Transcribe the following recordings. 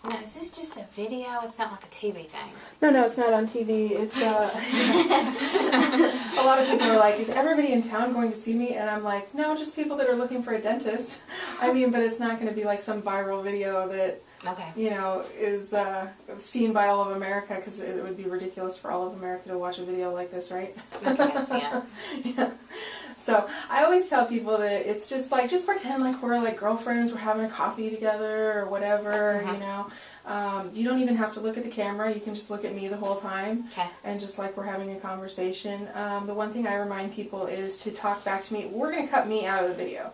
Now, is this just a video? It's not like a TV thing. No, it's not on TV. It's a lot of people are like, is everybody in town going to see me? And I'm like, no, just people that are looking for a dentist. I mean, but it's not going to be like some viral video that, you know, is seen by all of America, because it would be ridiculous for all of America to watch a video like this, right? I guess, yeah. Yeah. So I always tell people that it's just like, just pretend like we're like girlfriends, we're having a coffee together or whatever, you know. You don't even have to look at the camera. You can just look at me the whole time, and just like we're having a conversation. The one thing I remind people is to talk back to me. We're going to cut me out of the video.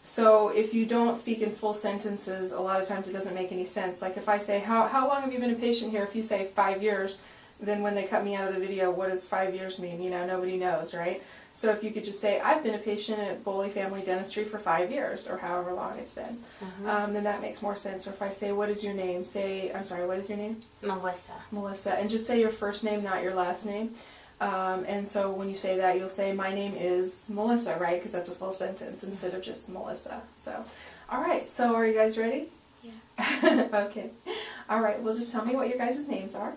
So if you don't speak in full sentences, a lot of times it doesn't make any sense. Like if I say, how long have you been a patient here? If you say 5 years, then when they cut me out of the video, what does 5 years mean? You know, nobody knows, right? So if you could just say, I've been a patient at Bohle Family Dentistry for 5 years, or however long it's been, then that makes more sense. Or if I say, what is your name? Say, I'm sorry, what is your name? Melissa. Melissa. And just say your first name, not your last name. And so when you say that, you'll say, my name is Melissa, right? Because that's a full sentence instead of just Melissa. So, all right. So are you guys ready? Yeah. Okay. All right. Well, just tell me what your guys' names are.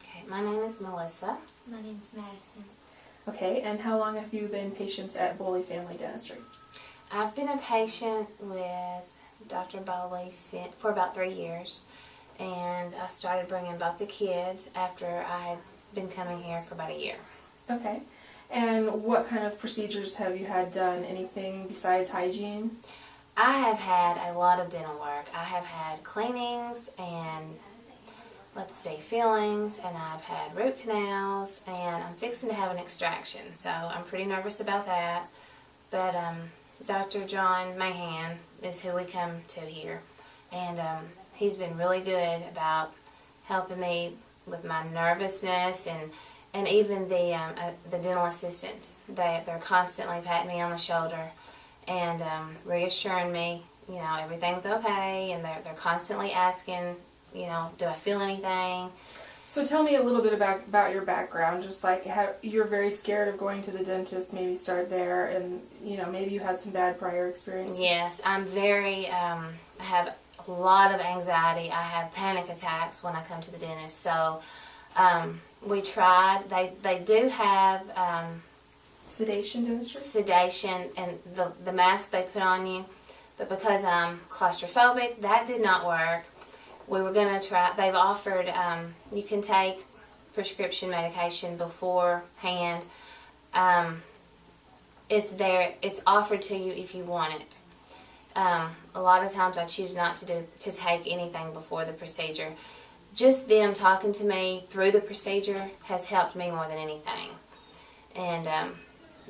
Okay. My name is Melissa. My name's Madison. Okay. And how long have you been patients at Bohle Family Dentistry? I've been a patient with Dr. Bohle for about 3 years. And I started bringing both the kids after I had been coming here for about a year. Okay. And what kind of procedures have you had done? Anything besides hygiene? I have had a lot of dental work. I have had cleanings and, let's see, fillings, and I've had root canals, and I'm fixing to have an extraction. So I'm pretty nervous about that. But Dr. John Mahan is who we come to here. And he's been really good about helping me with my nervousness, and even the dental assistants. They're constantly patting me on the shoulder and reassuring me, you know, everything's okay, and they're constantly asking, you know, do I feel anything? So tell me a little bit about your background, just like you're very scared of going to the dentist, maybe start there, and, you know, maybe you had some bad prior experiences. Yes, I'm very, I have a lot of anxiety. I have panic attacks when I come to the dentist. So we tried. They do have sedation dentistry? Sedation and the mask they put on you. But because I'm claustrophobic, that did not work. We were going to try. They've offered, you can take prescription medication beforehand. It's there. It's offered to you if you want it. A lot of times I choose not to take anything before the procedure. Just them talking to me through the procedure has helped me more than anything. And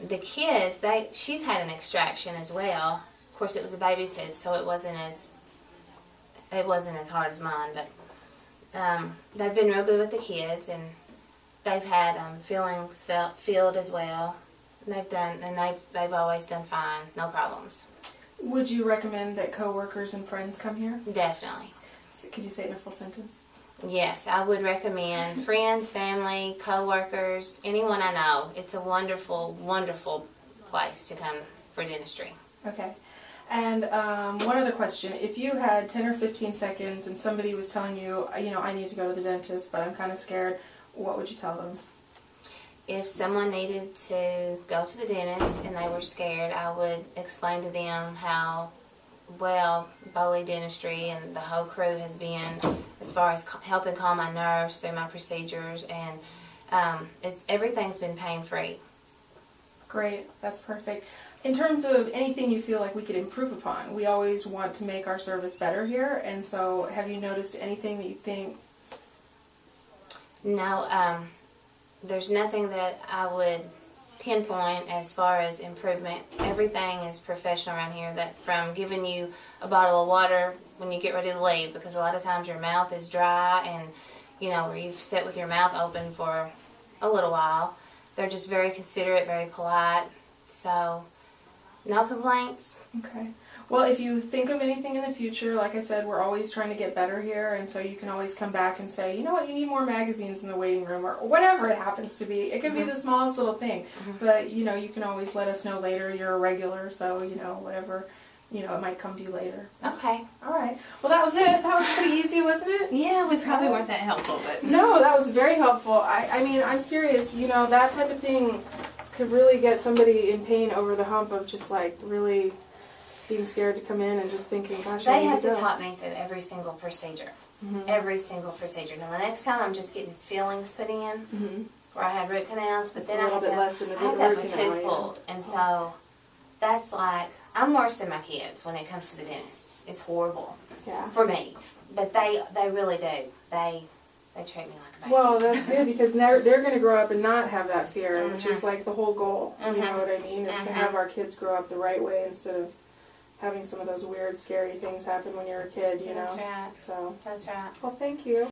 the kids, she's had an extraction as well. Of course, it was a baby tooth, so it wasn't as hard as mine. But they've been real good with the kids, and they've had fillings filled as well. They've always done fine, no problems. Would you recommend that coworkers and friends come here? Definitely. Could you say it in a full sentence? Yes, I would recommend friends, family, co-workers, anyone I know. It's a wonderful, wonderful place to come for dentistry. Okay. And one other question. If you had 10 or 15 seconds and somebody was telling you, you know, I need to go to the dentist, but I'm kind of scared, what would you tell them? If someone needed to go to the dentist and they were scared, I would explain to them how well Bohle Dentistry and the whole crew has been as far as helping calm my nerves through my procedures, and everything's been pain-free. Great, that's perfect. In terms of anything you feel like we could improve upon, we always want to make our service better here, and so have you noticed anything that you think? No, there's nothing that I would pinpoint as far as improvement. Everything is professional around here, that from giving you a bottle of water when you get ready to leave, because a lot of times your mouth is dry and, you know, where you've sat with your mouth open for a little while. They're just very considerate, very polite, so no complaints. Okay. Well, if you think of anything in the future, like I said, we're always trying to get better here, and so you can always come back and say, you know what, you need more magazines in the waiting room, or whatever it happens to be. It could be the smallest little thing, but, you know, you can always let us know later. You're a regular, so, you know, whatever you know, it might come to you later. Okay. All right. Well, that was it. That was pretty easy, wasn't it? Yeah, we probably weren't that helpful, but No, that was very helpful. I mean, I'm serious. You know, that type of thing could really get somebody in pain over the hump of just like really being scared to come in and just thinking, gosh, I they need have to go. talk me through every single procedure. Mhm. Every single procedure. Now, the next time I'm just getting fillings put in, Mhm. where I had root canals, but It's then a I little had bit to, less than a I had to have root a canal, tooth yeah. pulled. And so that's like, I'm worse than my kids when it comes to the dentist. It's horrible Yeah. for me. But they really do. They treat me like a baby. Well, that's good because they're going to grow up and not have that fear, which is like the whole goal. You know what I mean? Is to have our kids grow up the right way instead of having some of those weird, scary things happen when you're a kid, you know? That's right. So, That's right. well, thank you.